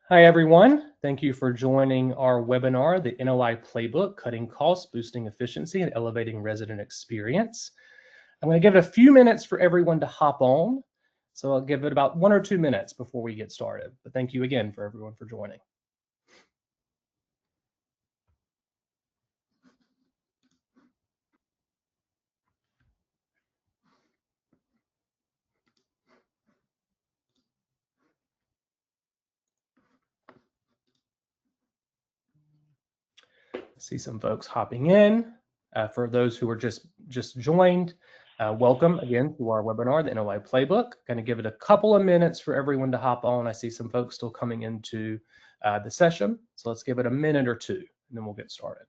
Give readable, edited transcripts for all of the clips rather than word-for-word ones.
Hi, everyone. Thank you for joining our webinar, the NOI Playbook, Cutting Costs, Boosting Efficiency, and Elevating Resident Experience. I'm going to give it a few minutes for everyone to hop on. So I'll give it about 1 or 2 minutes before we get started. But thank you again for everyone for joining. I see some folks hopping in. For those who are just joined, welcome again to our webinar, the NOI Playbook. Going to give it a couple of minutes for everyone to hop on. I see some folks still coming into the session. So let's give it a minute or two, and then we'll get started.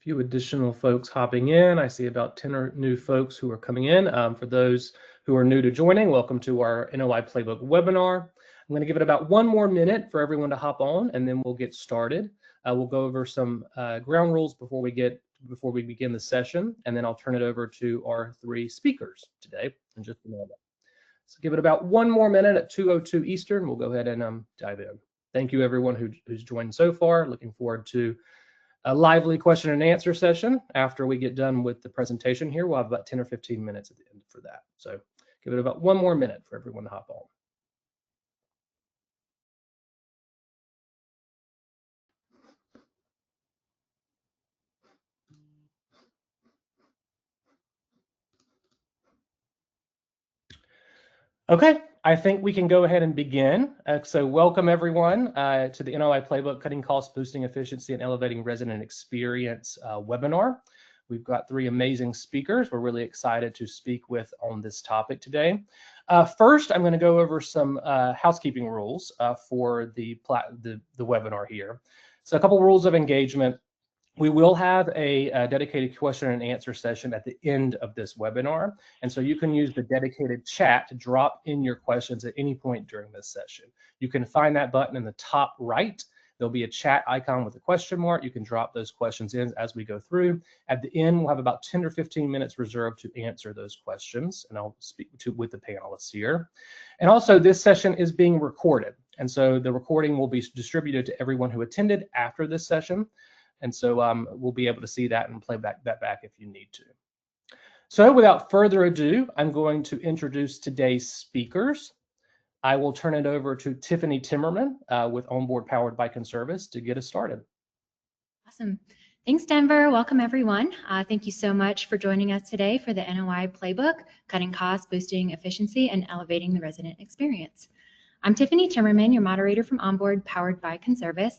Few additional folks hopping in. I see about 10 new folks who are coming in. For those who are new to joining, welcome to our NOI Playbook webinar. I'm going to give it about 1 more minute for everyone to hop on, and then we'll get started. We'll go over some ground rules before we begin the session, and then I'll turn it over to our 3 speakers today in just a moment. So give it about 1 more minute at 2:02 Eastern. We'll go ahead and dive in. Thank you, everyone who's joined so far. Looking forward to a lively question and answer session after we get done with the presentation here. We'll have about 10 or 15 minutes at the end for that. So give it about 1 more minute for everyone to hop on. Okay, I think we can go ahead and begin. So welcome everyone to the NOI Playbook, Cutting Costs, Boosting Efficiency, and Elevating Resident Experience webinar. We've got 3 amazing speakers we're really excited to speak with on this topic today. First, I'm going to go over some housekeeping rules for the webinar here. So a couple rules of engagement. We will have a dedicated question and answer session at the end of this webinar. And so you can use the dedicated chat to drop in your questions at any point during this session. You can find that button in the top right. There'll be a chat icon with a question mark. You can drop those questions in as we go through. At the end, we'll have about 10 or 15 minutes reserved to answer those questions. And I'll speak with the panelists here. And also, this session is being recorded. And so the recording will be distributed to everyone who attended after this session. And so we'll be able to see that and play that back if you need to. So without further ado, I'm going to introduce today's speakers. I will turn it over to Tiffany Timmermann with Onboard powered by Conservice to get us started. Awesome. Thanks, Denver. Welcome, everyone. Thank you so much for joining us today for the NOI Playbook, Cutting Costs, Boosting Efficiency, and Elevating the Resident Experience. I'm Tiffany Timmermann, your moderator from Onboard powered by Conservice.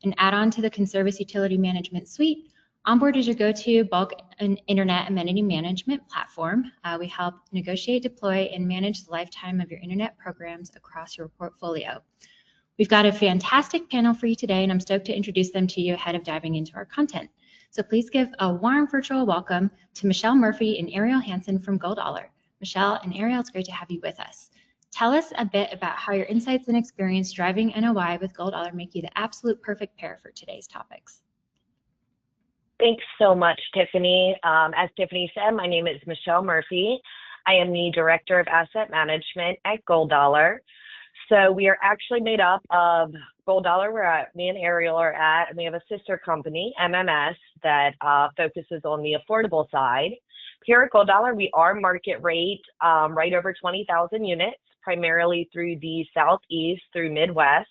An add-on to the Conservice Utility Management Suite, Onboard is your go-to bulk and internet amenity management platform. We help negotiate, deploy, and manage the lifetime of your internet programs across your portfolio. We've got a fantastic panel for you today, and I'm stoked to introduce them to you ahead of diving into our content. So please give a warm virtual welcome to Michelle Murphy and Ariel Hanson from GoldOller. Michelle and Ariel, it's great to have you with us. Tell us a bit about how your insights and experience driving NOI with GoldOller make you the absolute perfect pair for today's topics. Thanks so much, Tiffany. As Tiffany said, my name is Michelle Murphy. I am the Director of Asset Management at GoldOller. So we are actually made up of GoldOller, where me and Ariel are at, and we have a sister company, MMS, that focuses on the affordable side. Here at GoldOller, we are market rate, right over 20,000 units, primarily through the Southeast, through Midwest.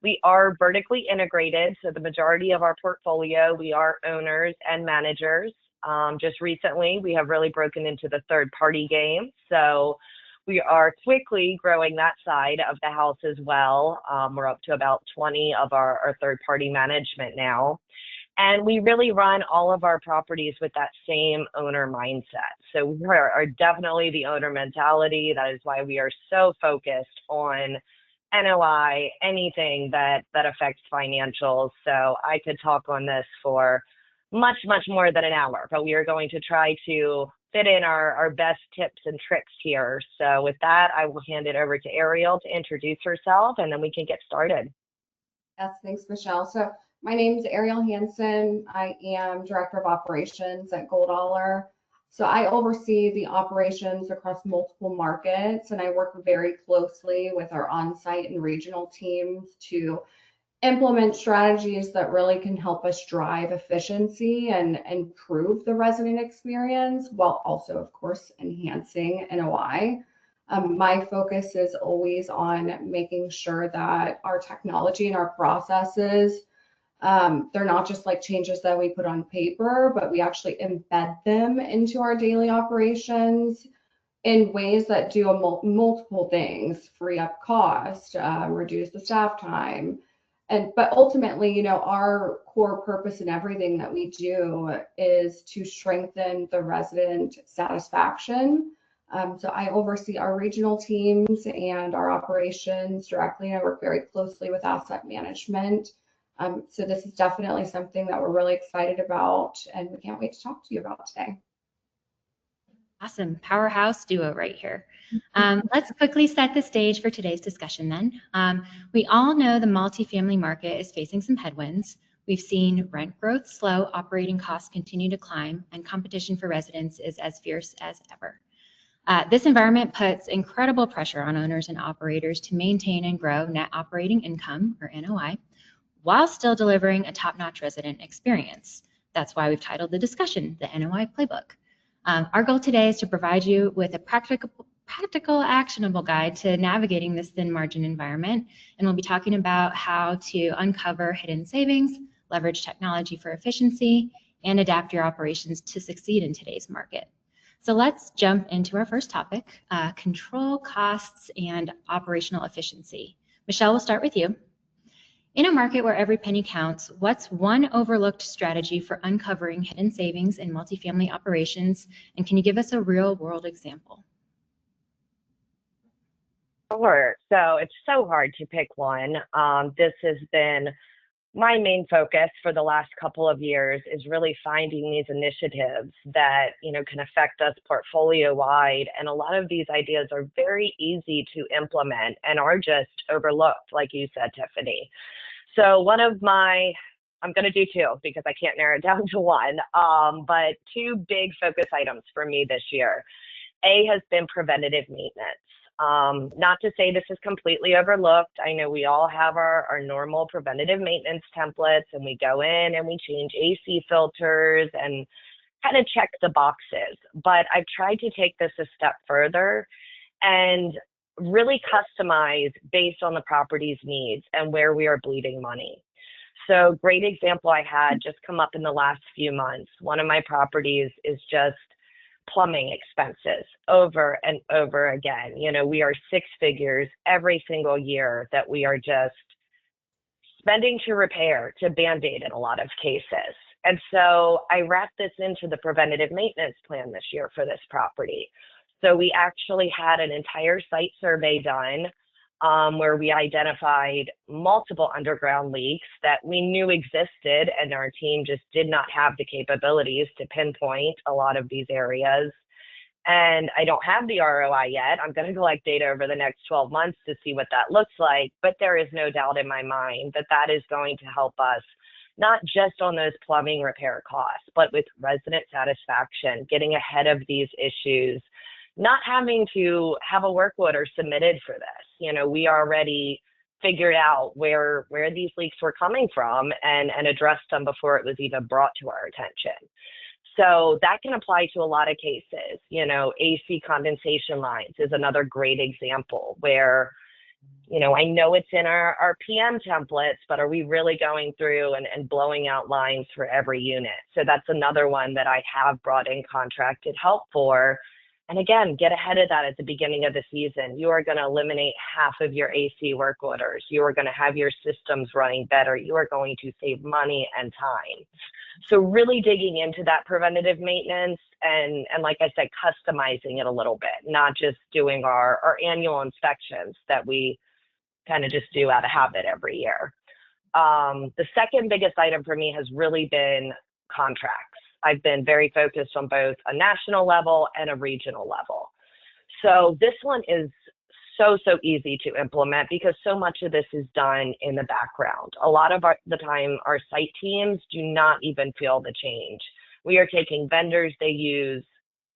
We are vertically integrated, so the majority of our portfolio, we are owners and managers. Just recently, we have really broken into the third-party game, so we are quickly growing that side of the house as well. We're up to about 20 of our third-party management now. And we really run all of our properties with that same owner mindset. So we are definitely the owner mentality. That is why we are so focused on NOI, anything that affects financials. So I could talk on this for much, much more than an hour, but we are going to try to fit in our best tips and tricks here. So with that, I will hand it over to Ariel to introduce herself, and then we can get started. Yes, thanks, Michelle. So my name is Ariel Hanson. I am Director of Operations at GoldOller. So I oversee the operations across multiple markets, and I work very closely with our on-site and regional teams to implement strategies that really can help us drive efficiency and improve the resident experience while also, of course, enhancing NOI. My focus is always on making sure that our technology and our processes, they're not just like changes that we put on paper, but we actually embed them into our daily operations in ways that do multiple things: free up cost, reduce the staff time. But ultimately, you know, our core purpose in everything that we do is to strengthen the resident satisfaction. So I oversee our regional teams and our operations directly. I work very closely with asset management. So this is definitely something that we're really excited about, and we can't wait to talk to you about today. Awesome, powerhouse duo right here. Let's quickly set the stage for today's discussion then. We all know the multifamily market is facing some headwinds. We've seen rent growth slow, operating costs continue to climb, and competition for residents is as fierce as ever. This environment puts incredible pressure on owners and operators to maintain and grow net operating income, or NOI, while still delivering a top-notch resident experience. That's why we've titled the discussion, the NOI Playbook. Our goal today is to provide you with a practical, actionable guide to navigating this thin margin environment, and we'll be talking about how to uncover hidden savings, leverage technology for efficiency, and adapt your operations to succeed in today's market. So let's jump into our first topic, control costs and operational efficiency. Michelle, we'll start with you. In a market where every penny counts, what's one overlooked strategy for uncovering hidden savings in multifamily operations? And can you give us a real world example? Sure. So it's so hard to pick one. This has been my main focus for the last couple of years, is really finding these initiatives that, you know, can affect us portfolio wide. And a lot of these ideas are very easy to implement and are just overlooked, like you said, Tiffany. So one of my, I'm going to do two because I can't narrow it down to one, but two big focus items for me this year. A has been preventative maintenance. Not to say this is completely overlooked. I know we all have our normal preventative maintenance templates, and we go in and we change AC filters and kind of check the boxes. But I've tried to take this a step further and really customize based on the property's needs and where we are bleeding money. So great example I had just come up in the last few months. One of my properties is just plumbing expenses over and over again. You know, we are six figures every single year that we are just spending to repair, to Band-Aid in a lot of cases. And so I wrapped this into the preventative maintenance plan this year for this property. So we actually had an entire site survey done where we identified multiple underground leaks that we knew existed, and our team just did not have the capabilities to pinpoint a lot of these areas. And I don't have the ROI yet. I'm going to collect data over the next 12 months to see what that looks like, but there is no doubt in my mind that that is going to help us, not just on those plumbing repair costs, but with resident satisfaction, getting ahead of these issues, not having to have a work order submitted for this. You know, we already figured out where these leaks were coming from and addressed them before it was even brought to our attention. So that can apply to a lot of cases. You know, AC condensation lines is another great example where, you know, I know it's in our PM templates, but are we really going through and blowing out lines for every unit? So that's another one that I have brought in contracted help for. And again, get ahead of that at the beginning of the season. You are going to eliminate half of your AC work orders. You are going to have your systems running better. You are going to save money and time. So really digging into that preventative maintenance and like I said, customizing it a little bit, not just doing our annual inspections that we kind of just do out of habit every year. The second biggest item for me has really been contracts. I've been very focused on both a national level and a regional level. So this one is so easy to implement because so much of this is done in the background. A lot of the time, our site teams do not even feel the change. We are taking vendors they use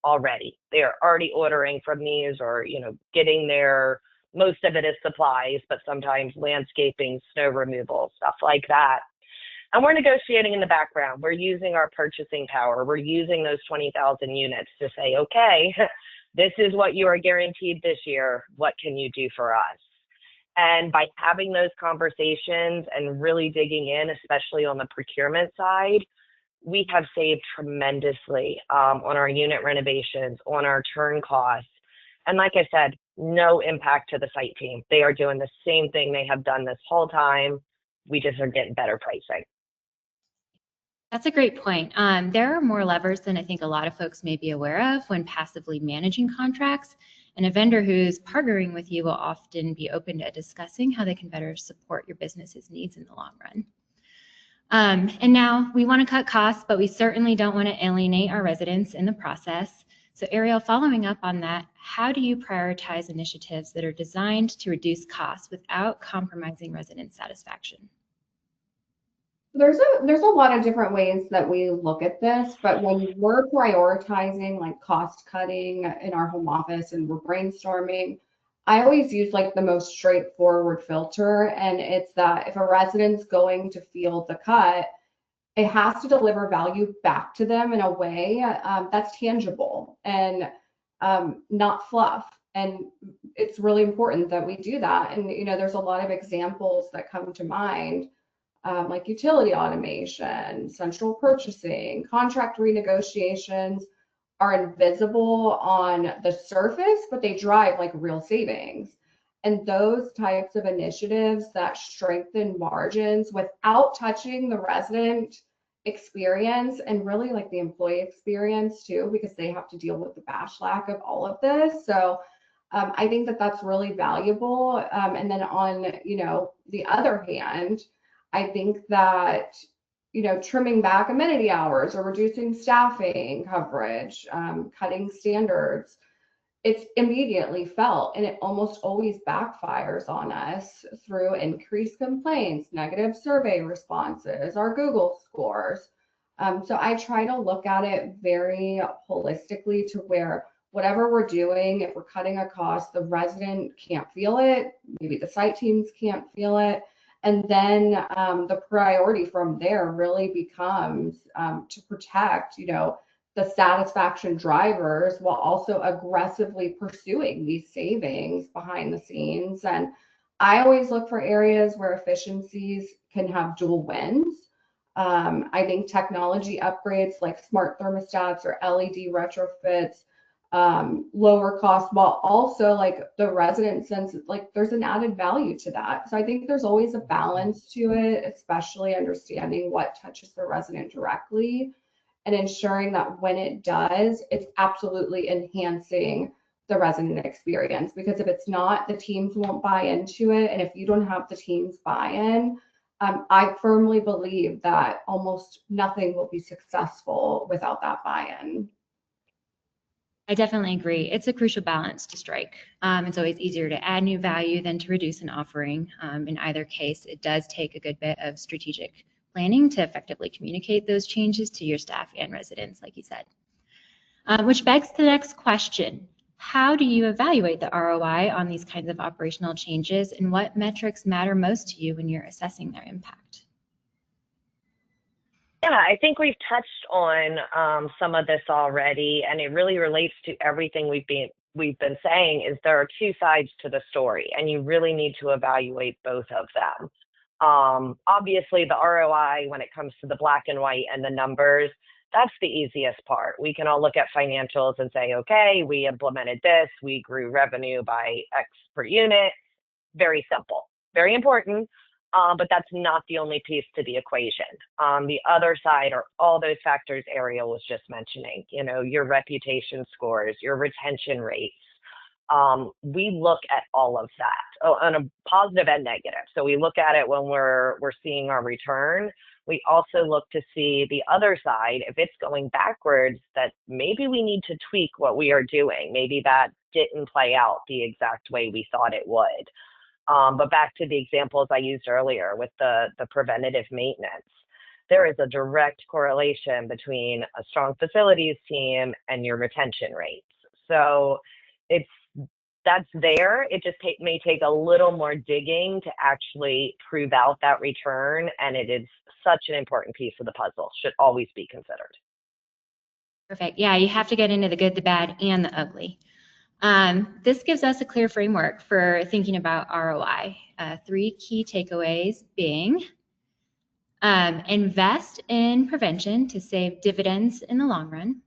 already. They are already ordering from these, or getting their, most of it is supplies, but sometimes landscaping, snow removal, stuff like that. And we're negotiating in the background. We're using our purchasing power. We're using those 20,000 units to say, okay, this is what you are guaranteed this year. What can you do for us? And by having those conversations and really digging in, especially on the procurement side, we have saved tremendously on our unit renovations, on our turn costs. And like I said, no impact to the site team. They are doing the same thing they have done this whole time. We just are getting better pricing. That's a great point. There are more levers than I think a lot of folks may be aware of when passively managing contracts, and a vendor who's partnering with you will often be open to discussing how they can better support your business's needs in the long run. And now we want to cut costs, but we certainly don't want to alienate our residents in the process. So Ariel, following up on that, how do you prioritize initiatives that are designed to reduce costs without compromising resident satisfaction? There's a lot of different ways that we look at this, but when we're prioritizing like cost cutting in our home office and we're brainstorming, I always use like the most straightforward filter, and it's that if a resident's going to feel the cut, it has to deliver value back to them in a way that's tangible and not fluff. And it's really important that we do that. And there's a lot of examples that come to mind. Like utility automation, central purchasing, contract renegotiations are invisible on the surface, but they drive like real savings. And those types of initiatives that strengthen margins without touching the resident experience and really like the employee experience too, because they have to deal with the bashlack of all of this. So I think that that's really valuable. And then on, the other hand, I think that, trimming back amenity hours or reducing staffing coverage, cutting standards, it's immediately felt, and it almost always backfires on us through increased complaints, negative survey responses, our Google scores. So I try to look at it very holistically to where whatever we're doing, if we're cutting a cost, the resident can't feel it, maybe the site teams can't feel it. And then the priority from there really becomes to protect, the satisfaction drivers while also aggressively pursuing these savings behind the scenes. And I always look for areas where efficiencies can have dual wins. I think technology upgrades like smart thermostats or LED retrofits, lower cost, while also like the resident sense like there's an added value to that. So I think there's always a balance to it, especially understanding what touches the resident directly and ensuring that when it does, it's absolutely enhancing the resident experience. Because if it's not, the teams won't buy into it. And if you don't have the team's buy-in, I firmly believe that almost nothing will be successful without that buy-in. I definitely agree. It's a crucial balance to strike. It's always easier to add new value than to reduce an offering. In either case, it does take a good bit of strategic planning to effectively communicate those changes to your staff and residents, like you said. Which begs the next question. How do you evaluate the ROI on these kinds of operational changes, and what metrics matter most to you when you're assessing their impact? Yeah, I think we've touched on some of this already, and it really relates to everything we've been saying. Is there are two sides to the story, and you really need to evaluate both of them. Obviously, the ROI, when it comes to the black and white and the numbers, that's the easiest part. We can all look at financials and say, okay, we implemented this, we grew revenue by X per unit. Very simple, very important. But that's not the only piece to the equation. The other side are all those factors Ariel was just mentioning, your reputation scores, your retention rates, We look at all of that on a positive and negative. So we look at it when we're seeing our return. We also look to see the other side. If it's going backwards, that maybe we need to tweak what we are doing. Maybe that didn't play out the exact way we thought it would. But back to the examples I used earlier with the preventative maintenance, there is a direct correlation between a strong facilities team and your retention rates. So that's there. It just may take a little more digging to actually prove out that return, and it is such an important piece of the puzzle. Should always be considered. Perfect. Yeah, you have to get into the good, the bad, and the ugly. This gives us a clear framework for thinking about ROI. 3 key takeaways being invest in prevention to save dividends in the long run,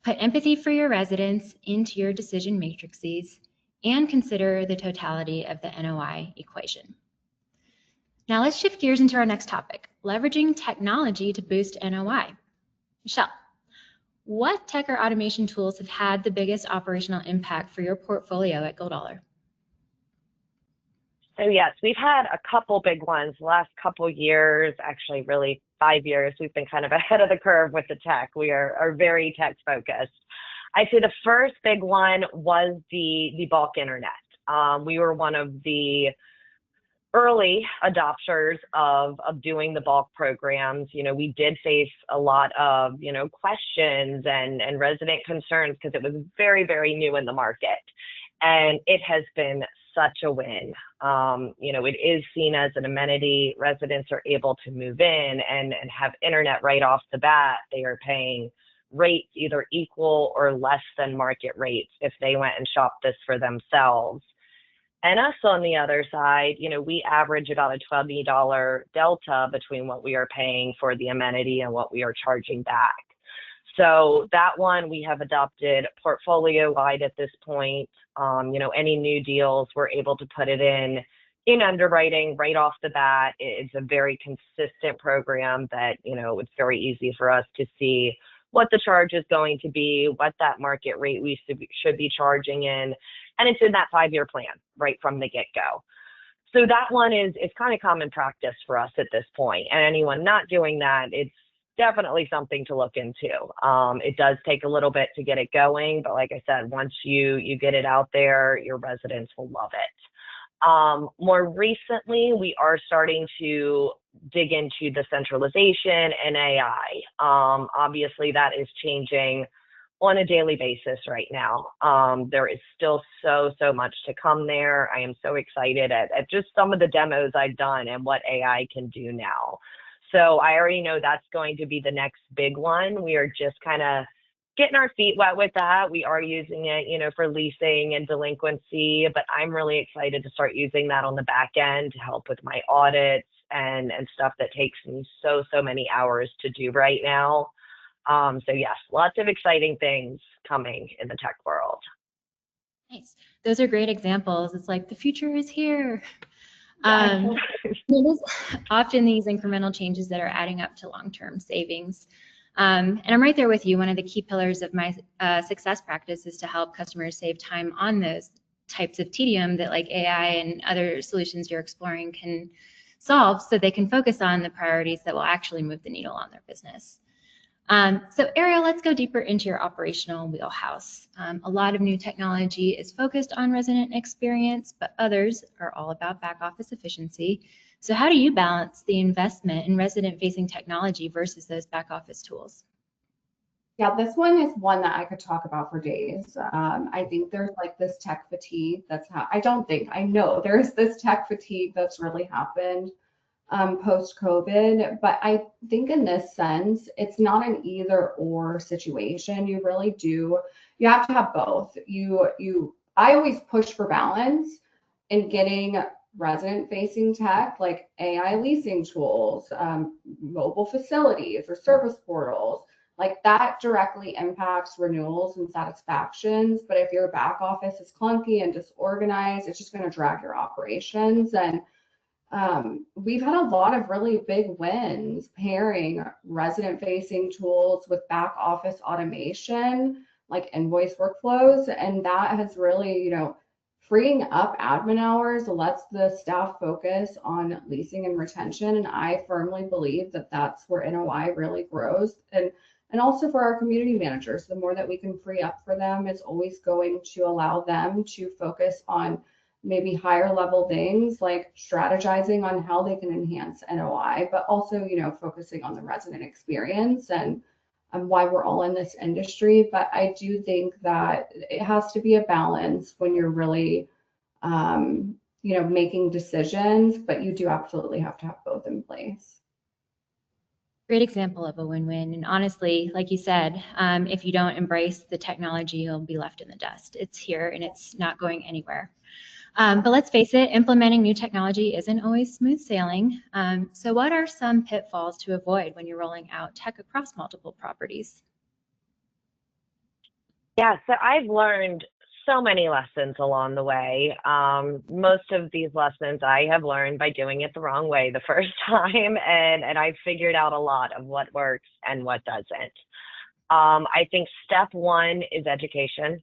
put empathy for your residents into your decision matrices, and consider the totality of the NOI equation. Now let's shift gears into our next topic, leveraging technology to boost NOI. Michelle, what tech or automation tools have had the biggest operational impact for your portfolio at GoldOller? So yes, we've had a couple big ones the last couple years, actually really 5 years. We've been kind of ahead of the curve with the tech. We are very tech focused. I'd say the first big one was the bulk internet. We were one of the early adopters of doing the bulk programs. You know, we did face a lot of, questions and resident concerns because it was very, very new in the market. And it has been such a win. It is seen as an amenity. Residents are able to move in and have internet right off the bat. They are paying rates either equal or less than market rates if they went and shopped this for themselves. And us on the other side, we average about a $20 delta between what we are paying for the amenity and what we are charging back. So that one we have adopted portfolio-wide at this point. Any new deals, we're able to put it in underwriting right off the bat. It's a very consistent program that, it's very easy for us to see what the charge is going to be, what that market rate we should be charging in, and it's in that 5-year plan right from the get-go. So that one is kind of common practice for us at this point. And anyone not doing that, it's definitely something to look into. It does take a little bit to get it going, but like I said, once you get it out there, your residents will love it. More recently, we are starting to dig into the centralization and AI. Obviously, that is changing on a daily basis right now. There is still so much to come there. I am so excited at just some of the demos I've done and what AI can do now. So I already know that's going to be the next big one. We are just kind of getting our feet wet with that. We are using it, for leasing and delinquency, but I'm really excited to start using that on the back end to help with my audits and stuff that takes me so many hours to do right now. So yes, lots of exciting things coming in the tech world. Nice. Those are great examples. It's like the future is here. It is often these incremental changes that are adding up to long-term savings. And I'm right there with you. One of the key pillars of my success practice is to help customers save time on those types of tedium that like AI and other solutions you're exploring can solve so they can focus on the priorities that will actually move the needle on their business. So Ariel, let's go deeper into your operational wheelhouse. A lot of new technology is focused on resident experience, but others are all about back office efficiency. So how do you balance the investment in resident-facing technology versus those back office tools? Yeah, this one is one that I could talk about for days. I think there's like this tech fatigue I know there's this tech fatigue that's really happened post-COVID, but I think in this sense, it's not an either or situation. You have to have both. I always push for balance in getting resident-facing tech like AI leasing tools, mobile facilities or service portals. Like that directly impacts renewals and satisfactions. But if your back office is clunky and disorganized, it's just going to drag your operations. And we've had a lot of really big wins pairing resident-facing tools with back office automation. like invoice workflows. And that has really, freeing up admin hours lets the staff focus on leasing and retention. And I firmly believe that that's where NOI really grows. And also for our community managers, the more that we can free up for them is always going to allow them to focus on maybe higher level things like strategizing on how they can enhance NOI, but also, focusing on the resident experience and why we're all in this industry. But I do think that it has to be a balance when you're really, making decisions, but you do absolutely have to have both in place. Great example of a win-win. And honestly, like you said, if you don't embrace the technology, you'll be left in the dust. It's here and it's not going anywhere. But let's face it, implementing new technology isn't always smooth sailing. So what are some pitfalls to avoid when you're rolling out tech across multiple properties? Yeah, so I've learned so many lessons along the way. Most of these lessons I have learned by doing it the wrong way the first time, and I've figured out a lot of what works and what doesn't. I think step one is education.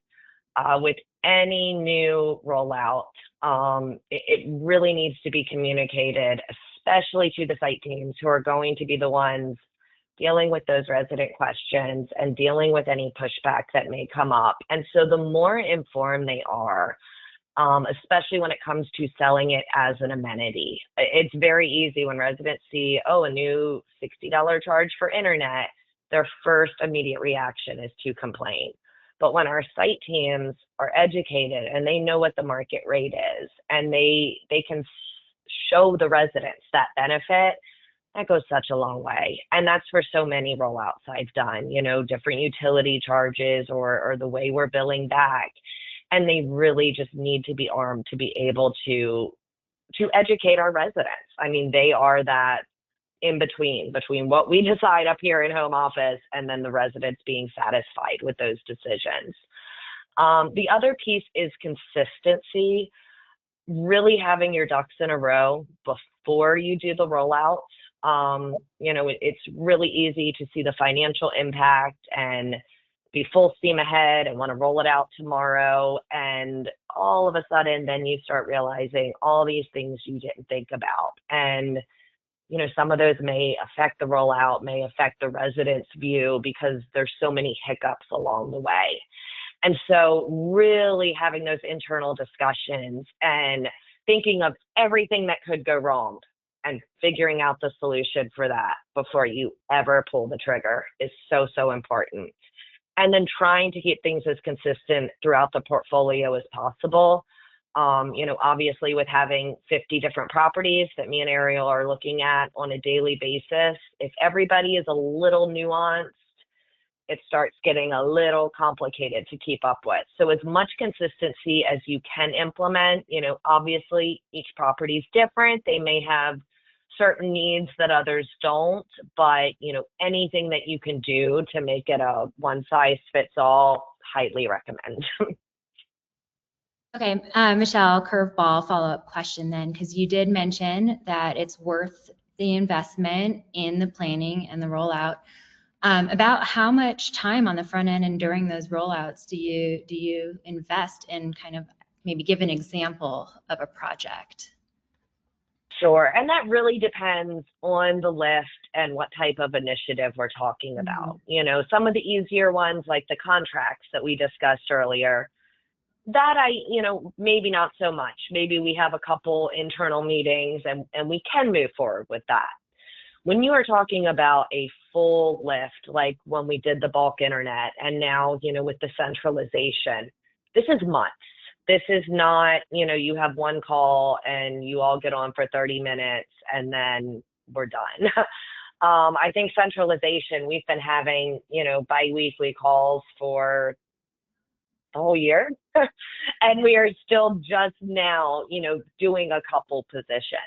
With any new rollout, it really needs to be communicated, especially to the site teams who are going to be the ones dealing with those resident questions and dealing with any pushback that may come up. And so the more informed they are, especially when it comes to selling it as an amenity, it's very easy when residents see, oh, a new $60 charge for internet, their first immediate reaction is to complain. But when our site teams are educated and they know what the market rate is and they can show the residents that benefit, that goes such a long way. And that's for so many rollouts I've done, different utility charges or the way we're billing back. And they really just need to be armed to be able to educate our residents. I mean, they are that in between what we decide up here in home office and then the residents being satisfied with those decisions. The other piece is consistency, really having your ducks in a row before you do the rollout. It's really easy to see the financial impact and be full steam ahead and want to roll it out tomorrow. And all of a sudden, then you start realizing all these things you didn't think about. And some of those may affect the rollout, may affect the residents' view because there's so many hiccups along the way. And so really having those internal discussions and thinking of everything that could go wrong and figuring out the solution for that before you ever pull the trigger is so, so important. And then trying to keep things as consistent throughout the portfolio as possible. Obviously with having 50 different properties that me and Ariel are looking at on a daily basis, if everybody is a little nuanced, it starts getting a little complicated to keep up with. So as much consistency as you can implement, obviously each property is different. They may have certain needs that others don't, but anything that you can do to make it a one size fits all, highly recommend. Okay, Michelle, curveball follow-up question then, because you did mention that it's worth the investment in the planning and the rollout. About how much time on the front end and during those rollouts do you invest in, kind of maybe give an example of a project? Sure, and that really depends on the list and what type of initiative we're talking about. Some of the easier ones like the contracts that we discussed earlier, that maybe not so much. Maybe we have a couple internal meetings and we can move forward with that. When you are talking about a full lift, like when we did the bulk internet and now, with the centralization, this is months. This is not, you have one call and you all get on for 30 minutes and then we're done. I think centralization, we've been having, bi-weekly calls for the whole year. And we are still just now, doing a couple positions.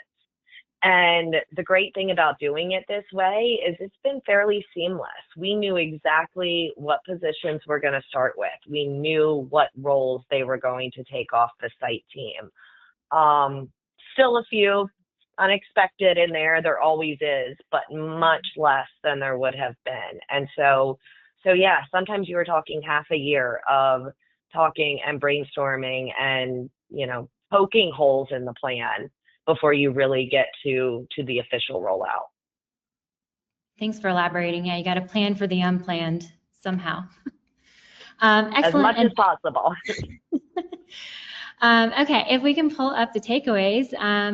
And the great thing about doing it this way is it's been fairly seamless. We knew exactly what positions we're going to start with. We knew what roles they were going to take off the site team. Still a few unexpected in there always is, but much less than there would have been. And so So yeah, sometimes you were talking half a year of talking and brainstorming and, poking holes in the plan before you really get to the official rollout. Thanks for elaborating. Yeah, you got to plan for the unplanned somehow. Excellent. As much as possible. Okay, if we can pull up the takeaways,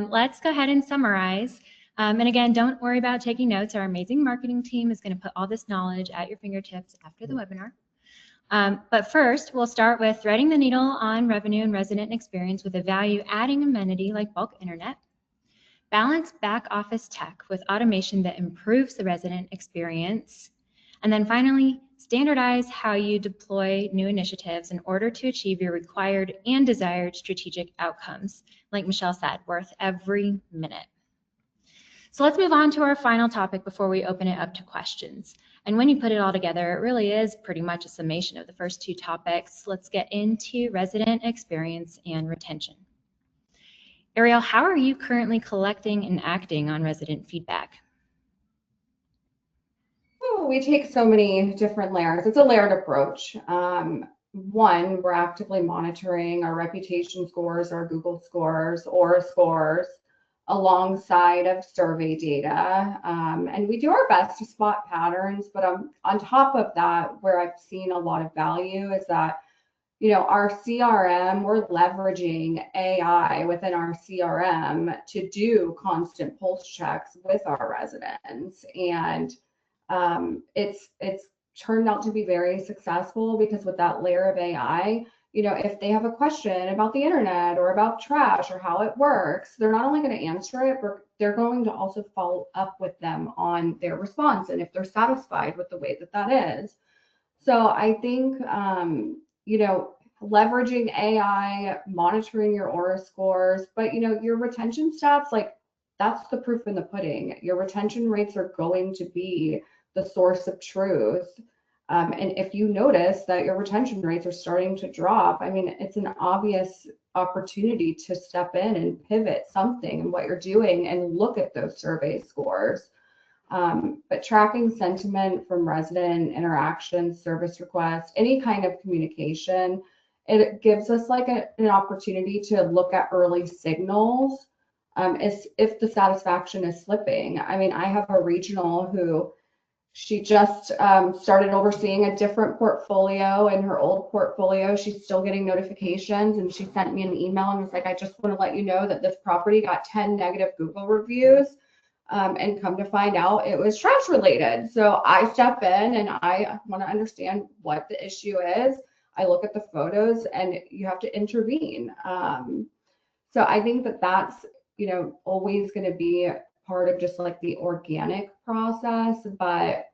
let's go ahead and summarize. And again, don't worry about taking notes. Our amazing marketing team is going to put all this knowledge at your fingertips after the webinar. But first, we'll start with threading the needle on revenue and resident experience with a value-adding amenity like bulk internet. Balance back office tech with automation that improves the resident experience. And then finally, standardize how you deploy new initiatives in order to achieve your required and desired strategic outcomes. Like Michelle said, worth every minute. So let's move on to our final topic before we open it up to questions. And when you put it all together, it really is pretty much a summation of the first two topics. Let's get into resident experience and retention. Ariel, how are you currently collecting and acting on resident feedback? Oh, we take so many different layers. It's a layered approach. One, we're actively monitoring our reputation scores, our Google scores, Aura scores, alongside of survey data. And we do our best to spot patterns, but on top of that, where I've seen a lot of value is that, our CRM, we're leveraging AI within our CRM to do constant pulse checks with our residents. And it's turned out to be very successful because with that layer of AI, if they have a question about the internet or about trash or how it works, they're not only going to answer it, but they're going to also follow up with them on their response and if they're satisfied with the way that is. So I think, leveraging AI, monitoring your Aura scores, but, your retention stats, like that's the proof in the pudding. Your retention rates are going to be the source of truth. And if you notice that your retention rates are starting to drop, I mean, it's an obvious opportunity to step in and pivot something in what you're doing and look at those survey scores. But tracking sentiment from resident interactions, service requests, any kind of communication, it gives us like an opportunity to look at early signals if the satisfaction is slipping. I mean, I have a regional who she just started overseeing a different portfolio. In her old portfolio, she's still getting notifications, and she sent me an email and was like, I just want to let you know that this property got 10 negative Google reviews. And come to find out it was trash related. So I step in and I want to understand what the issue is. I look at the photos and you have to intervene. So I think that that's, always going to be part of just like the organic process, but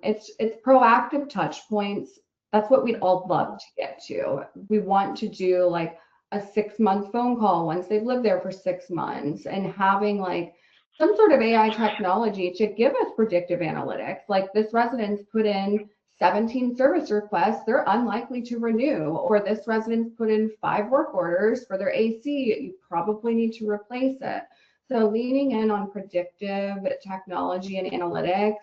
it's proactive touch points. That's what we'd all love to get to. We want to do like a 6-month phone call once they've lived there for 6 months and having like some sort of AI technology to give us predictive analytics. Like this resident's put in 17 service requests, they're unlikely to renew, or this resident's put in 5 work orders for their AC, you probably need to replace it. So leaning in on predictive technology and analytics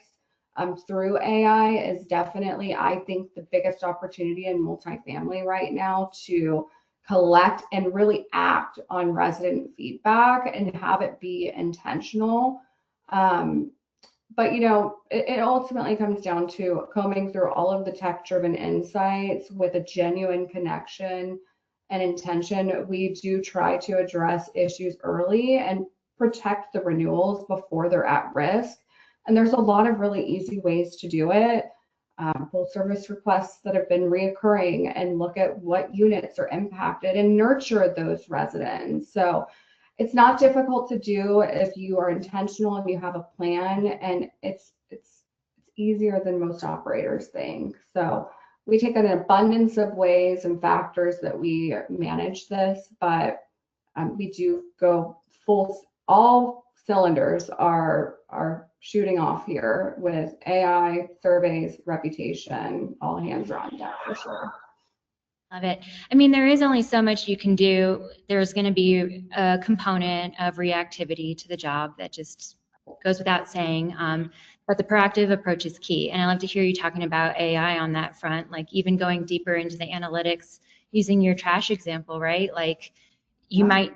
through AI is definitely, I think, the biggest opportunity in multifamily right now to collect and really act on resident feedback and have it be intentional. But it ultimately comes down to combing through all of the tech-driven insights with a genuine connection and intention. We do try to address issues early and protect the renewals before they're at risk. And there's a lot of really easy ways to do it. Full service requests that have been reoccurring and look at what units are impacted and nurture those residents. So it's not difficult to do if you are intentional and you have a plan, and it's easier than most operators think. So we take an abundance of ways and factors that we manage this, but we do go full, all cylinders are shooting off here with AI, surveys, reputation, all hands are on deck for sure. Love it. I mean, there is only so much you can do. There's going to be a component of reactivity to the job that just goes without saying, but the proactive approach is key. And I love to hear you talking about AI on that front, like even going deeper into the analytics, using your trash example, right? Like you might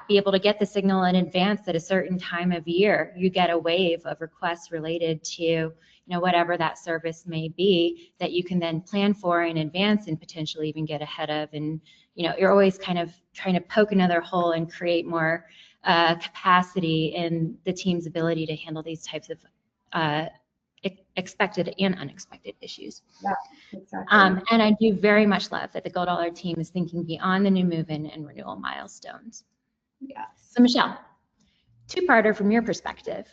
be able to get the signal in advance at a certain time of year. You get a wave of requests related to, whatever that service may be that you can then plan for in advance and potentially even get ahead of. And, you're always kind of trying to poke another hole and create more capacity in the team's ability to handle these types of expected and unexpected issues. Yeah, exactly. And I do very much love that the GoldOller team is thinking beyond the new move-in and renewal milestones. Yes. So Michelle, two-parter from your perspective.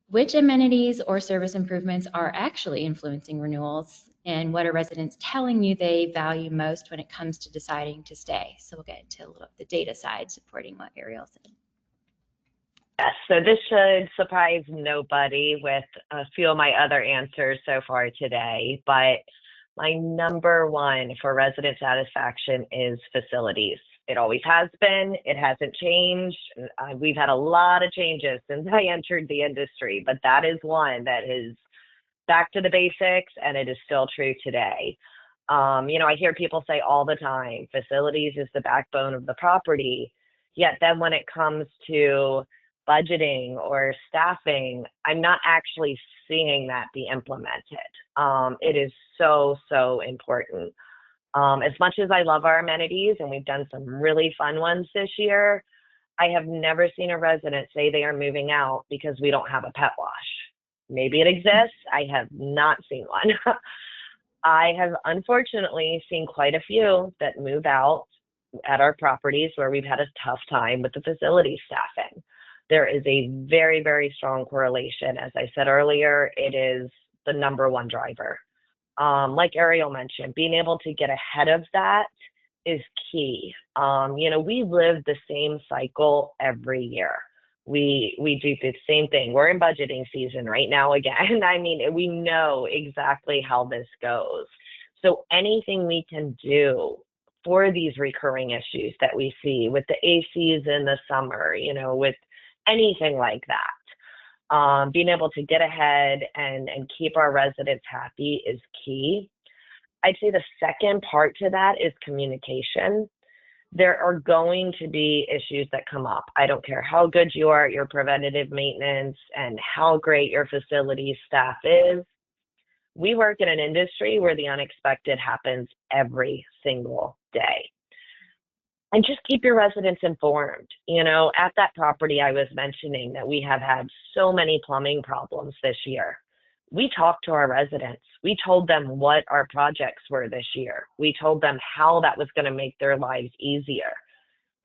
Which amenities or service improvements are actually influencing renewals, and what are residents telling you they value most when it comes to deciding to stay? So we'll get into a little of the data side supporting what Ariel said. Yes, so this should surprise nobody with a few of my other answers so far today, but my number one for resident satisfaction is facilities. It always has been. It hasn't changed. We've had a lot of changes since I entered the industry, but that is one that is back to the basics, and it is still true today. I hear people say all the time, facilities is the backbone of the property. Yet then when it comes to budgeting or staffing, I'm not actually seeing that be implemented. It is so, so important. As much as I love our amenities, and we've done some really fun ones this year, I have never seen a resident say they are moving out because we don't have a pet wash. Maybe it exists. I have not seen one. I have unfortunately seen quite a few that move out at our properties where we've had a tough time with the facility staffing. There is a very, very strong correlation. As I said earlier, it is the number one driver. Like Ariel mentioned, being able to get ahead of that is key. We live the same cycle every year. We do the same thing. We're in budgeting season right now again. I mean, we know exactly how this goes. So anything we can do for these recurring issues that we see with the ACs in the summer, with anything like that, being able to get ahead and keep our residents happy is key. I'd say the second part to that is communication. There are going to be issues that come up. I don't care how good you are at your preventative maintenance and how great your facility staff is. We work in an industry where the unexpected happens every single day. And just keep your residents informed. At that property I was mentioning that we have had so many plumbing problems this year. We talked to our residents. We told them what our projects were this year. We told them how that was going to make their lives easier.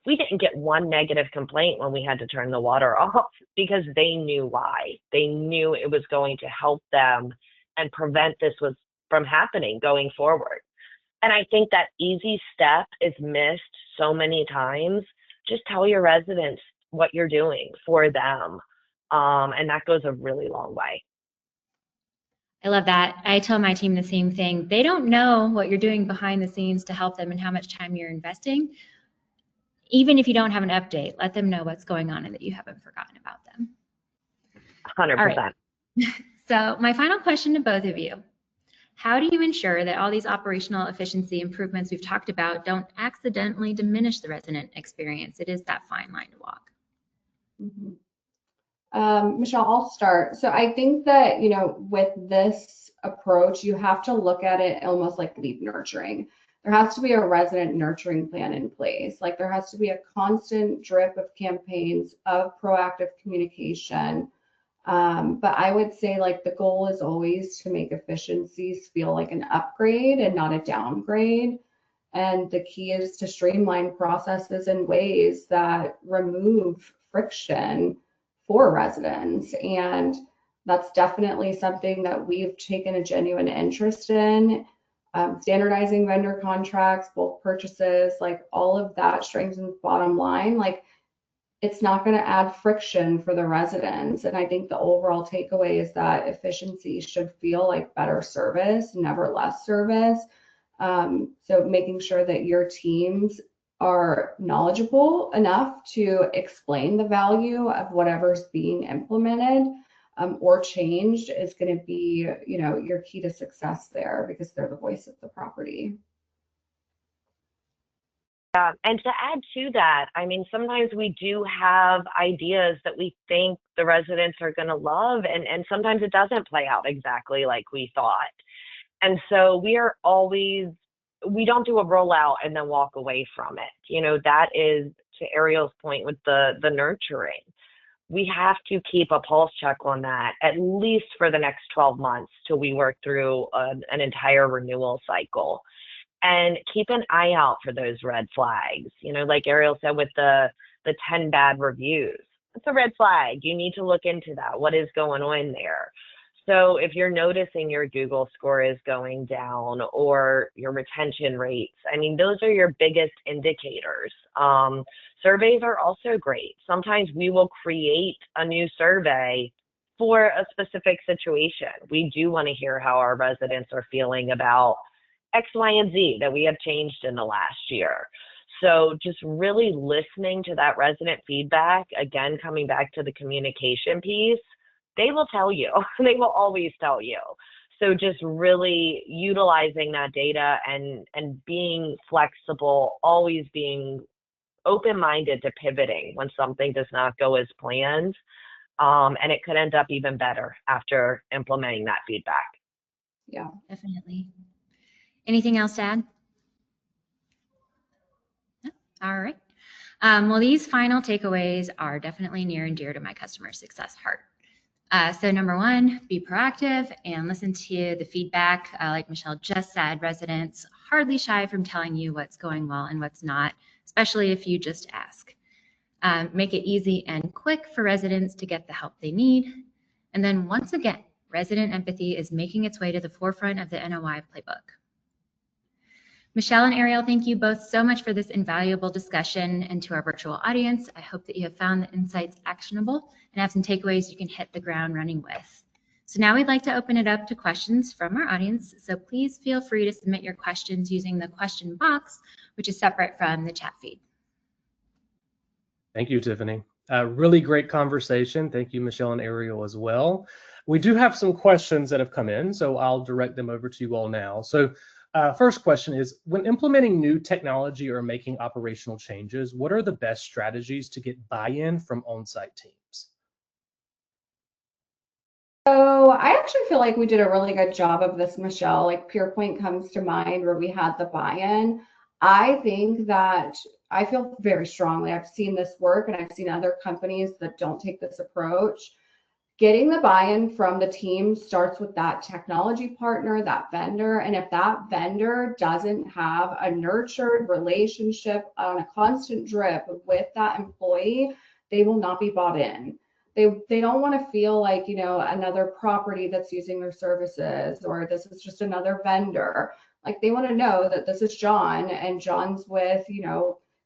We didn't get one negative complaint when we had to turn the water off because they knew why. They knew it was going to help them and prevent this from happening going forward. And I think that easy step is missed so many times. Just tell your residents what you're doing for them. And that goes a really long way. I love that. I tell my team the same thing. They don't know what you're doing behind the scenes to help them and how much time you're investing. Even if you don't have an update, let them know what's going on and that you haven't forgotten about them. 100%. All right. So my final question to both of you. How do you ensure that all these operational efficiency improvements we've talked about don't accidentally diminish the resident experience? It is that fine line to walk. Mm-hmm. Michelle, I'll start. So I think that, with this approach, you have to look at it almost like lead nurturing. There has to be a resident nurturing plan in place. Like there has to be a constant drip of campaigns of proactive communication. But I would say the goal is always to make efficiencies feel like an upgrade and not a downgrade. And the key is to streamline processes in ways that remove friction for residents. And that's definitely something that we've taken a genuine interest in. Standardizing vendor contracts, bulk purchases, all of that strengthens bottom line. It's not going to add friction for the residents. And I think the overall takeaway is that efficiency should feel like better service, never less service. So making sure that your teams are knowledgeable enough to explain the value of whatever's being implemented or changed is going to be, your key to success there, because they're the voice of the property. And to add to that, I mean, sometimes we do have ideas that we think the residents are going to love, and sometimes it doesn't play out exactly like we thought. And so we don't do a rollout and then walk away from it. That is, to Ariel's point with the nurturing. We have to keep a pulse check on that at least for the next 12 months till we work through an entire renewal cycle. And keep an eye out for those red flags. Like Ariel said with the 10 bad reviews. It's a red flag. You need to look into that. What is going on there? So if you're noticing your Google score is going down or your retention rates, I mean, those are your biggest indicators. Surveys are also great. Sometimes we will create a new survey for a specific situation. We do want to hear how our residents are feeling about X, Y, and Z that we have changed in the last year. So just really listening to that resident feedback, again, coming back to the communication piece, they will tell you. They will always tell you. So just really utilizing that data and being flexible, always being open-minded to pivoting when something does not go as planned. And it could end up even better after implementing that feedback. Yeah, definitely. Anything else to add? No? All right. Well, these final takeaways are definitely near and dear to my customer success heart. So number one, be proactive and listen to the feedback. Like Michelle just said, residents hardly shy from telling you what's going well and what's not, especially if you just ask. Make it easy and quick for residents to get the help they need. And then once again, resident empathy is making its way to the forefront of the NOI Playbook. Michelle and Ariel, thank you both so much for this invaluable discussion, and to our virtual audience, I hope that you have found the insights actionable and have some takeaways you can hit the ground running with. So now we'd like to open it up to questions from our audience, so please feel free to submit your questions using the question box, which is separate from the chat feed. Thank you, Tiffany. Really great conversation. Thank you, Michelle and Ariel, as well. We do have some questions that have come in, so I'll direct them over to you all now. So first question is, when implementing new technology or making operational changes, what are the best strategies to get buy-in from on-site teams? So I actually feel like we did a really good job of this, Michelle. Like PurePoint comes to mind where we had the buy-in. I think that I feel very strongly. I've seen this work and I've seen other companies that don't take this approach. Getting the buy-in from the team starts with that technology partner, that vendor. And if that vendor doesn't have a nurtured relationship on a constant drip with that employee, they will not be bought in. They don't want to feel like, another property that's using their services, or this is just another vendor. Like, they want to know that this is John and John's with,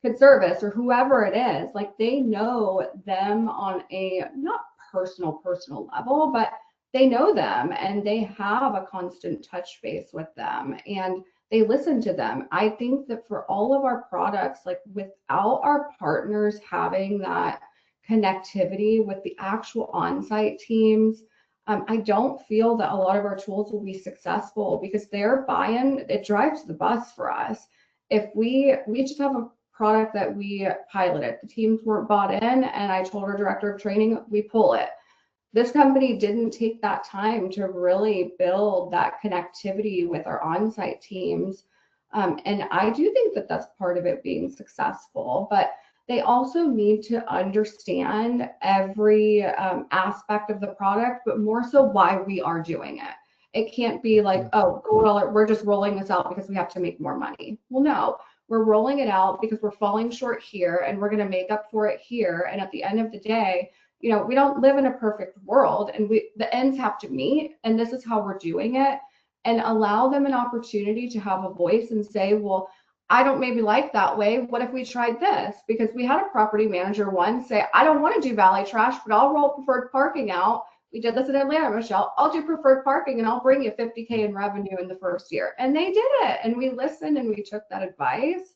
Conservice or whoever it is. Like, they know them on a not personal level, but they know them and they have a constant touch base with them and they listen to them. I think that for all of our products, like without our partners having that connectivity with the actual on-site teams, I don't feel that a lot of our tools will be successful, because their buy-in, it drives the bus for us. If we just have a product that we piloted, the teams weren't bought in, and I told our director of training, we pull it. This company didn't take that time to really build that connectivity with our on-site teams. And I do think that that's part of it being successful, but they also need to understand every aspect of the product, but more so why we are doing it. It can't be like, oh, GoldOller, we're just rolling this out because we have to make more money. Well, no, we're rolling it out because we're falling short here and we're going to make up for it here. And at the end of the day, we don't live in a perfect world, and the ends have to meet, and this is how we're doing it. And allow them an opportunity to have a voice and say, well, I don't maybe like that way. What if we tried this? Because we had a property manager once say, I don't want to do valet trash, but I'll roll preferred parking out. We did this in Atlanta, Michelle. I'll do preferred parking and I'll bring you $50K in revenue in the first year. And they did it. And we listened and we took that advice.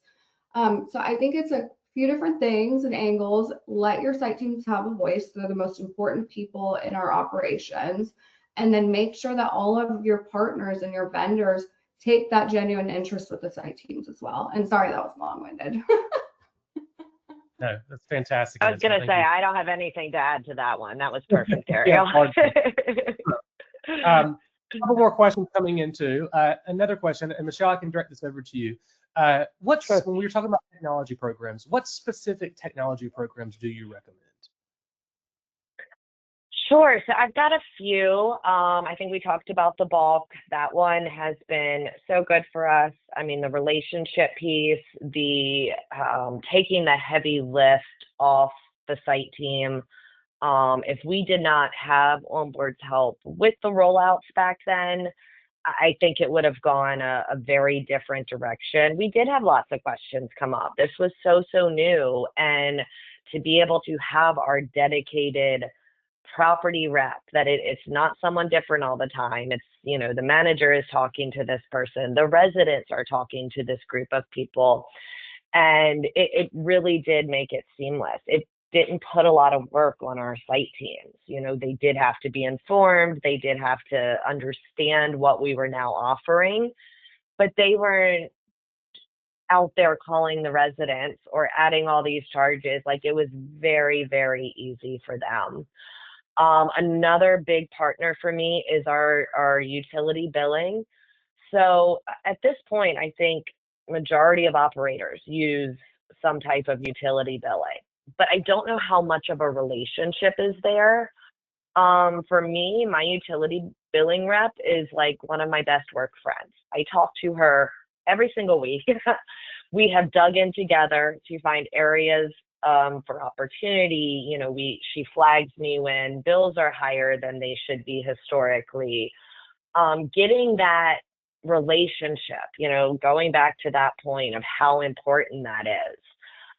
So I think it's a few different things and angles. Let your site teams have a voice. They're the most important people in our operations. And then make sure that all of your partners and your vendors take that genuine interest with the site teams as well. And sorry, that was long-winded. No, that's fantastic. I was going to say, I don't have anything to add to that one. That was perfect, Ariel. A couple more questions coming into. Another question, and Michelle, I can direct this over to you. When we were talking about technology programs, what specific technology programs do you recommend? Sure. So I've got a few. I think we talked about the bulk. That one has been so good for us. I mean, the relationship piece, the taking the heavy lift off the site team. If we did not have Onboard's help with the rollouts back then, I think it would have gone a very different direction. We did have lots of questions come up. This was so new. And to be able to have our dedicated property rep, that it's not someone different all the time. It's, the manager is talking to this person, the residents are talking to this group of people. And it really did make it seamless. It didn't put a lot of work on our site teams. They did have to be informed. They did have to understand what we were now offering, but they weren't out there calling the residents or adding all these charges. Like, it was very, very easy for them. Another big partner for me is our utility billing. So at this point, I think majority of operators use some type of utility billing, but I don't know how much of a relationship is there. For me, my utility billing rep is like one of my best work friends. I talk to her every single week. We have dug in together to find areas for opportunity. She flags me when bills are higher than they should be historically. Getting that relationship, going back to that point of how important that is.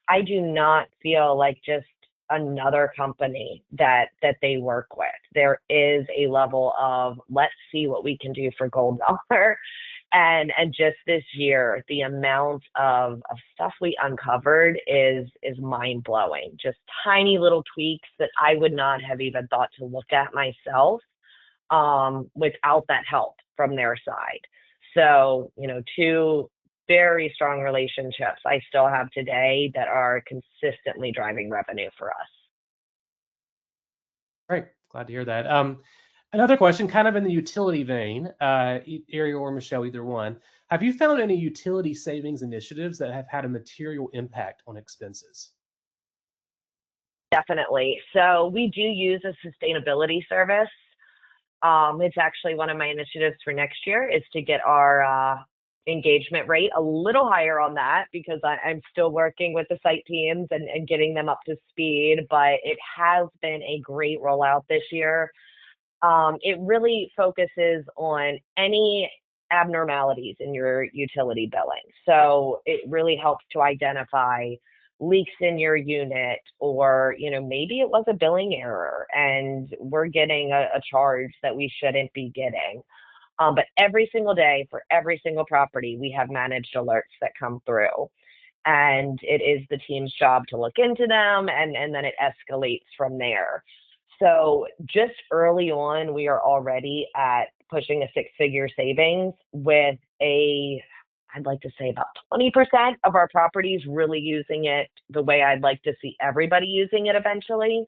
I do not feel like just another company that they work with. There is a level of, let's see what we can do for GoldOller. And just this year, the amount of stuff we uncovered is mind blowing. Just tiny little tweaks that I would not have even thought to look at myself without that help from their side. So, two very strong relationships I still have today that are consistently driving revenue for us. Great, glad to hear that. Another question, kind of in the utility vein, Ariel or Michelle, either one. Have you found any utility savings initiatives that have had a material impact on expenses? Definitely. So we do use a sustainability service. It's actually one of my initiatives for next year is to get our engagement rate a little higher on that, because I'm still working with the site teams and getting them up to speed, but it has been a great rollout this year. It really focuses on any abnormalities in your utility billing. So it really helps to identify leaks in your unit, or maybe it was a billing error and we're getting a charge that we shouldn't be getting. But every single day for every single property, we have managed alerts that come through, and it is the team's job to look into them, and then it escalates from there. So just early on, we are already at pushing a six-figure savings with I'd like to say about 20% of our properties really using it the way I'd like to see everybody using it eventually.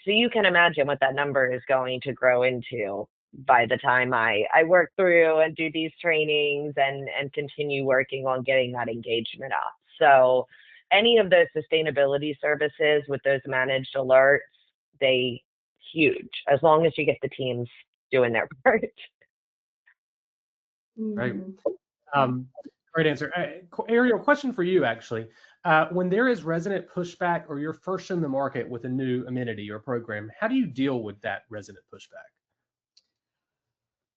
So you can imagine what that number is going to grow into by the time I work through and do these trainings and continue working on getting that engagement up. So any of those sustainability services with those managed alerts, huge, as long as you get the teams doing their part. Right. Great answer. Ariel, question for you, actually. When there is resident pushback or you're first in the market with a new amenity or program, how do you deal with that resident pushback?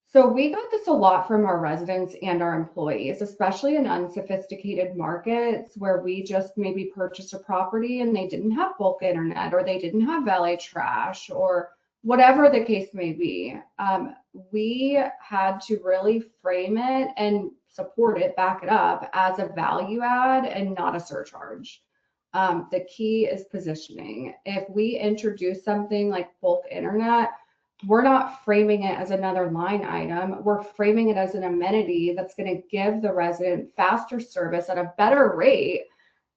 So we got this a lot from our residents and our employees, especially in unsophisticated markets where we just maybe purchased a property and they didn't have bulk internet, or they didn't have valet trash, or whatever the case may be. We had to really frame it and support it, back it up as a value add and not a surcharge. The key is positioning. If we introduce something like bulk internet, we're not framing it as another line item. We're framing it as an amenity that's going to give the resident faster service at a better rate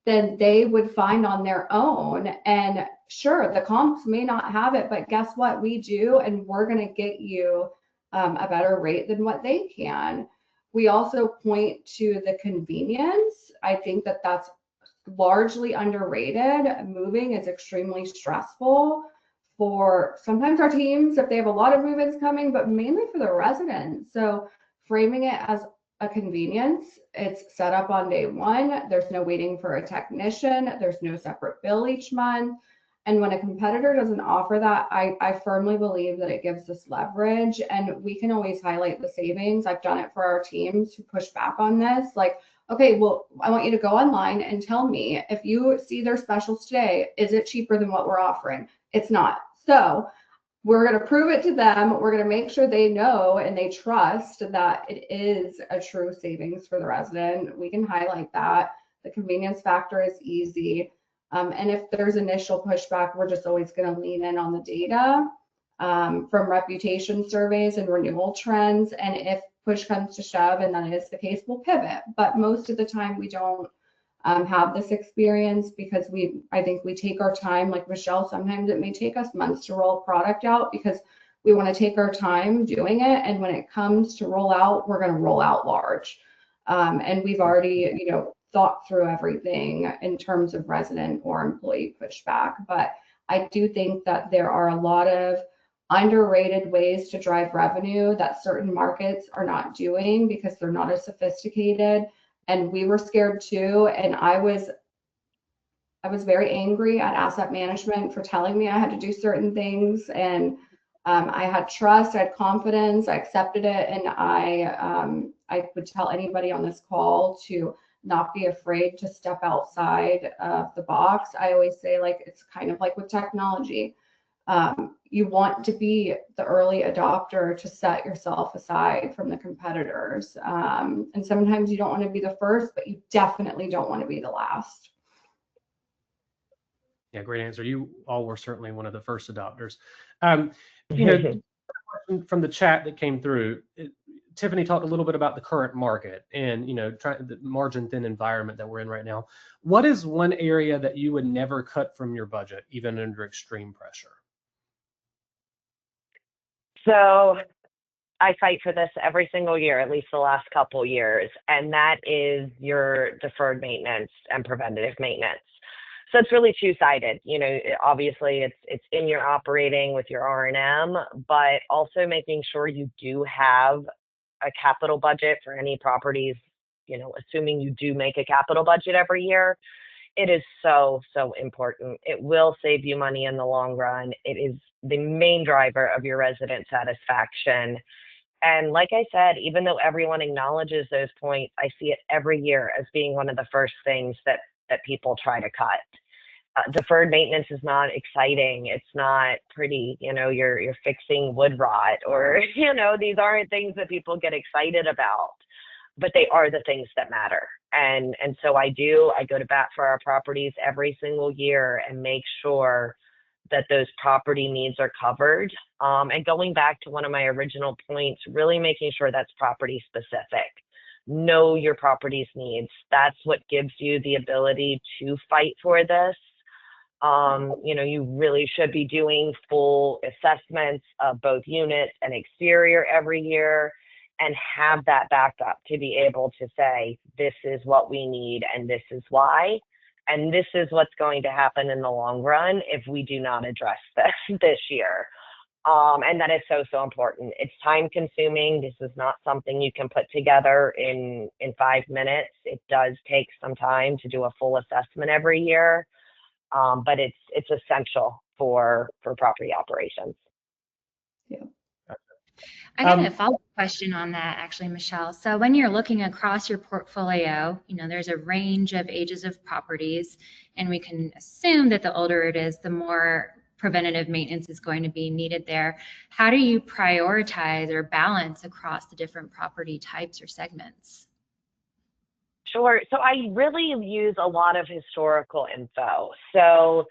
than they would find on their own. And sure, the comps may not have it, but guess what? We do, and we're going to get you a better rate than what they can. We also point to the convenience. I think that that's largely underrated. Moving is extremely stressful for sometimes our teams if they have a lot of move-ins coming, but mainly for the residents. So framing it as a convenience, it's set up on day one. There's no waiting for a technician. There's no separate bill each month. And when a competitor doesn't offer that, I firmly believe that it gives us leverage, and we can always highlight the savings. I've done it for our teams who push back on this. Like, okay, well, I want you to go online and tell me if you see their specials today, is it cheaper than what we're offering? It's not. So we're going to prove it to them. We're going to make sure they know and they trust that it is a true savings for the resident. We can highlight that. The convenience factor is easy. And if there's initial pushback, we're just always going to lean in on the data from reputation surveys and renewal trends. And if push comes to shove and that is the case, we'll pivot. But most of the time we don't have this experience because I think we take our time. Like Michelle, sometimes it may take us months to roll a product out because we want to take our time doing it. And when it comes to roll out, we're going to roll out large. And we've already, thought through everything in terms of resident or employee pushback. But I do think that there are a lot of underrated ways to drive revenue that certain markets are not doing because they're not as sophisticated. And we were scared too. And I was very angry at asset management for telling me I had to do certain things. And I had trust, I had confidence, I accepted it. And I would tell anybody on this call to not be afraid to step outside of the box. I always say, like, it's kind of like with technology. You want to be the early adopter to set yourself aside from the competitors. And sometimes you don't want to be the first, but you definitely don't want to be the last. Yeah, great answer. You all were certainly one of the first adopters. From the chat that came through, Tiffany talked a little bit about the current market and the margin thin environment that we're in right now. What is one area that you would never cut from your budget, even under extreme pressure? So I fight for this every single year, at least the last couple years, and that is your deferred maintenance and preventative maintenance. So it's really two-sided. Obviously it's in your operating with your R&M, but also making sure you do have a capital budget for any properties, assuming you do make a capital budget every year. It is so, so important. It will save you money in the long run. It is the main driver of your resident satisfaction. And like I said, even though everyone acknowledges those points, I see it every year as being one of the first things that people try to cut. Deferred maintenance is not exciting. It's not pretty. You're fixing wood rot, or these aren't things that people get excited about, but they are the things that matter. And so I go to bat for our properties every single year and make sure that those property needs are covered. And going back to one of my original points, really making sure that's property specific. Know your property's needs. That's what gives you the ability to fight for this. You really should be doing full assessments of both units and exterior every year and have that backup to be able to say, this is what we need and this is why. And this is what's going to happen in the long run if we do not address this year. And that is so, so important. It's time consuming. This is not something you can put together in 5 minutes. It does take some time to do a full assessment every year. But it's essential for property operations. Yeah. I got a follow-up question on that, actually, Michelle. So when you're looking across your portfolio, there's a range of ages of properties, and we can assume that the older it is, the more preventative maintenance is going to be needed there. How do you prioritize or balance across the different property types or segments? Sure. So I really use a lot of historical info. So,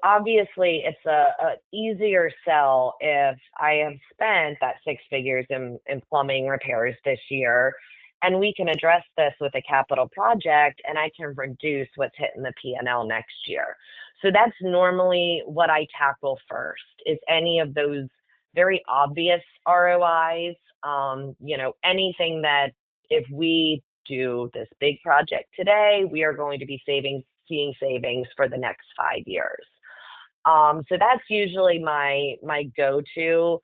obviously it's a easier sell if I have spent that 6 figures in plumbing repairs this year, and we can address this with a capital project, and I can reduce what's hitting the P&L next year. So that's normally what I tackle first, is any of those very obvious ROIs, anything that if we do this big project today, we are going to be seeing savings for the next 5 years. So that's usually my go-to.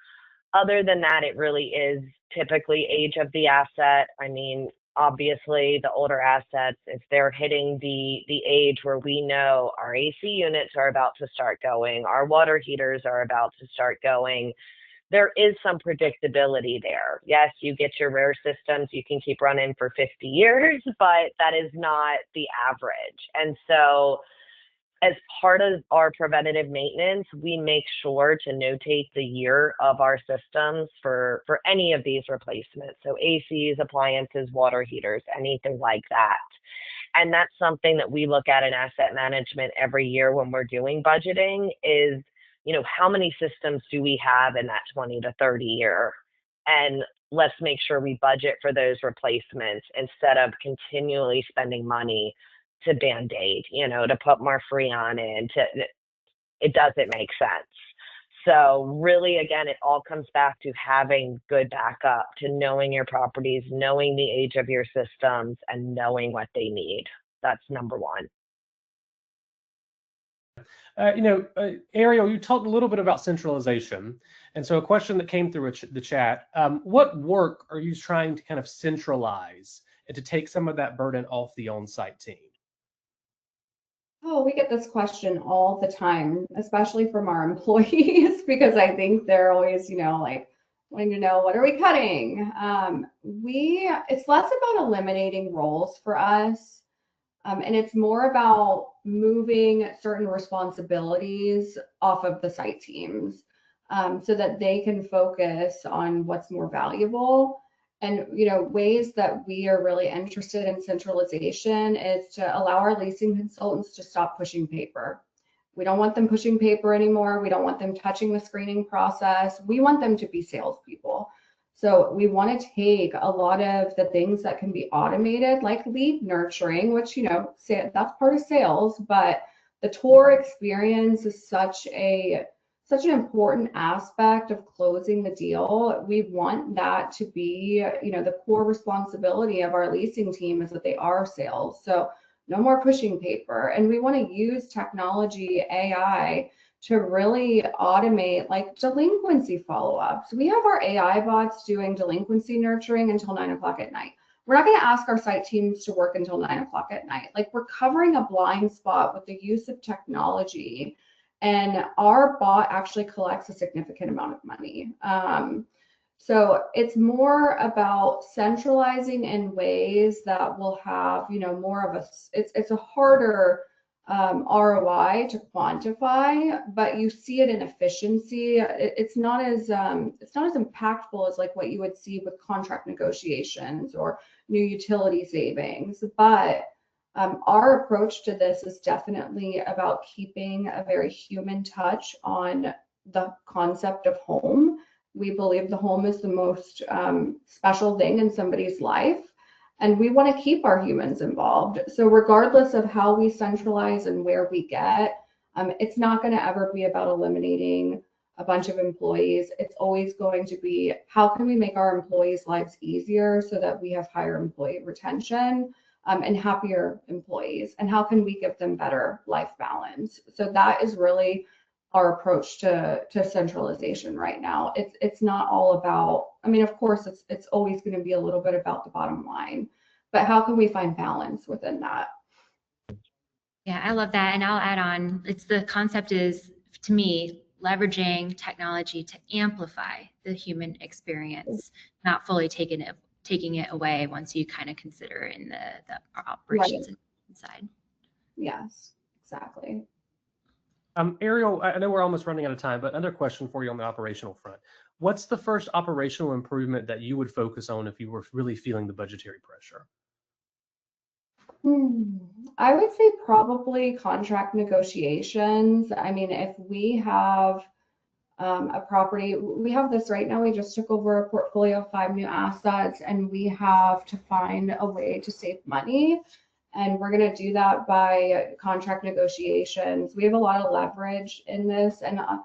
Other than that, it really is typically age of the asset. I mean, obviously the older assets, if they're hitting the age where we know our AC units are about to start going, our water heaters are about to start going, there is some predictability there. Yes, you get your rare systems, you can keep running for 50 years, but that is not the average. And so as part of our preventative maintenance, we make sure to notate the year of our systems for any of these replacements. So ACs, appliances, water heaters, anything like that. And that's something that we look at in asset management every year when we're doing budgeting is, how many systems do we have in that 20 to 30 year? And let's make sure we budget for those replacements instead of continually spending money to Band-Aid, to put more Freon in. It doesn't make sense. So really, again, it all comes back to having good backup, to knowing your properties, knowing the age of your systems, and knowing what they need. That's number one. Ariel, you talked a little bit about centralization. And so a question that came through the chat, what work are you trying to kind of centralize and to take some of that burden off the on-site team? Oh, we get this question all the time, especially from our employees, because I think they're always, like, wanting to know, what are we cutting? It's less about eliminating roles for us, and it's more about moving certain responsibilities off of the site teams, so that they can focus on what's more valuable. And ways that we are really interested in centralization is to allow our leasing consultants to stop pushing paper. We don't want them pushing paper anymore. We don't want them touching the screening process. We want them to be salespeople. So we want to take a lot of the things that can be automated, like lead nurturing, which that's part of sales, but the tour experience is such an important aspect of closing the deal. We want that to be, the core responsibility of our leasing team is that they are sales. So no more pushing paper. And we want to use technology, AI, to really automate like delinquency follow-ups. We have our AI bots doing delinquency nurturing until 9 o'clock at night. We're not going to ask our site teams to work until 9 o'clock at night. Like, we're covering a blind spot with the use of technology. And our bot actually collects a significant amount of money. So it's more about centralizing in ways that will have, more of it's a harder ROI to quantify, but you see it in efficiency. It's not as impactful as like what you would see with contract negotiations or new utility savings, but our approach to this is definitely about keeping a very human touch on the concept of home. We believe the home is the most special thing in somebody's life, and we want to keep our humans involved. So regardless of how we centralize and where we get, it's not going to ever be about eliminating a bunch of employees. It's always going to be, how can we make our employees' lives easier so that we have higher employee retention? And happier employees, and how can we give them better life balance? So that is really our approach to centralization right now. It's not all about, of course it's always going to be a little bit about the bottom line, but how can we find balance within that? Yeah, I love that. And I'll add on, the concept is, to me, leveraging technology to amplify the human experience, not fully taking it away once you kind of consider in the operations side. Yes, exactly. Ariel, I know we're almost running out of time, but another question for you on the operational front. What's the first operational improvement that you would focus on if you were really feeling the budgetary pressure? I would say probably contract negotiations. I mean, if we have a property, we have this right now, we just took over a portfolio of 5 new assets and we have to find a way to save money. And we're going to do that by contract negotiations. We have a lot of leverage in this. And I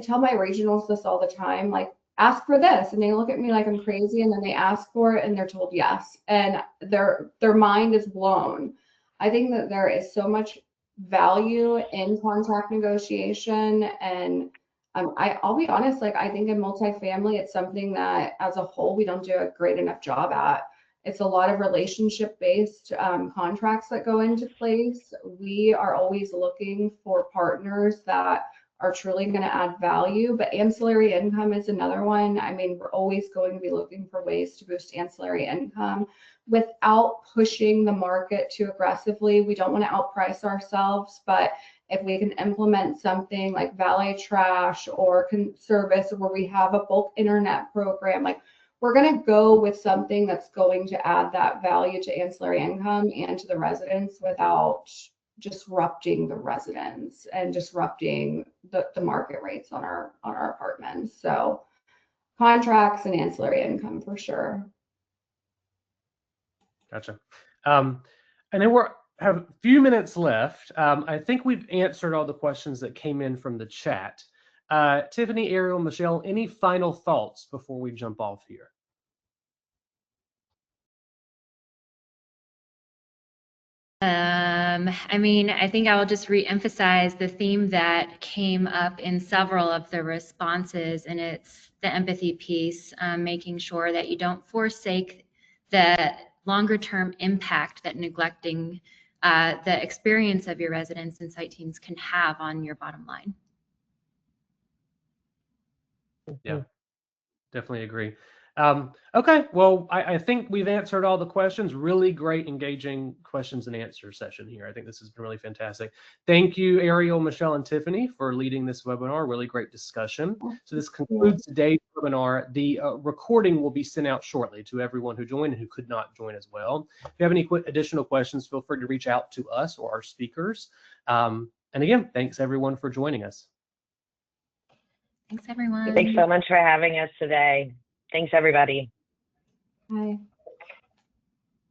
tell my regionals this all the time, like, ask for this. And they look at me like I'm crazy. And then they ask for it and they're told yes. And their mind is blown. I think that there is so much value in contract negotiation. And I'll be honest, like, I think in multifamily, it's something that as a whole, we don't do a great enough job at. It's a lot of relationship-based contracts that go into place. We are always looking for partners that are truly going to add value, but ancillary income is another one. I mean, we're always going to be looking for ways to boost ancillary income without pushing the market too aggressively. We don't want to outprice ourselves, but if we can implement something like valet trash or Conservice, where we have a bulk internet program, like, we're going to go with something that's going to add that value to ancillary income and to the residents without disrupting the residents and disrupting the market rates on our apartments. So contracts and ancillary income for sure. Gotcha. And then we have a few minutes left. I think we've answered all the questions that came in from the chat. Tiffany, Ariel, Michelle, any final thoughts before we jump off here? I mean, I think I will just re-emphasize the theme that came up in several of the responses, and it's the empathy piece, making sure that you don't forsake the longer term impact that neglecting the experience of your residents and site teams can have on your bottom line. Yeah, definitely agree. Okay, well, I think we've answered all the questions. Really great, engaging questions and answer session here. I think this has been really fantastic. Thank you, Ariel, Michelle, and Tiffany for leading this webinar. Really great discussion. So this concludes today's webinar. The recording will be sent out shortly to everyone who joined and who could not join as well. If you have any additional questions, feel free to reach out to us or our speakers. And again, thanks everyone for joining us. Thanks, everyone. Thanks so much for having us today. Thanks, everybody. Bye.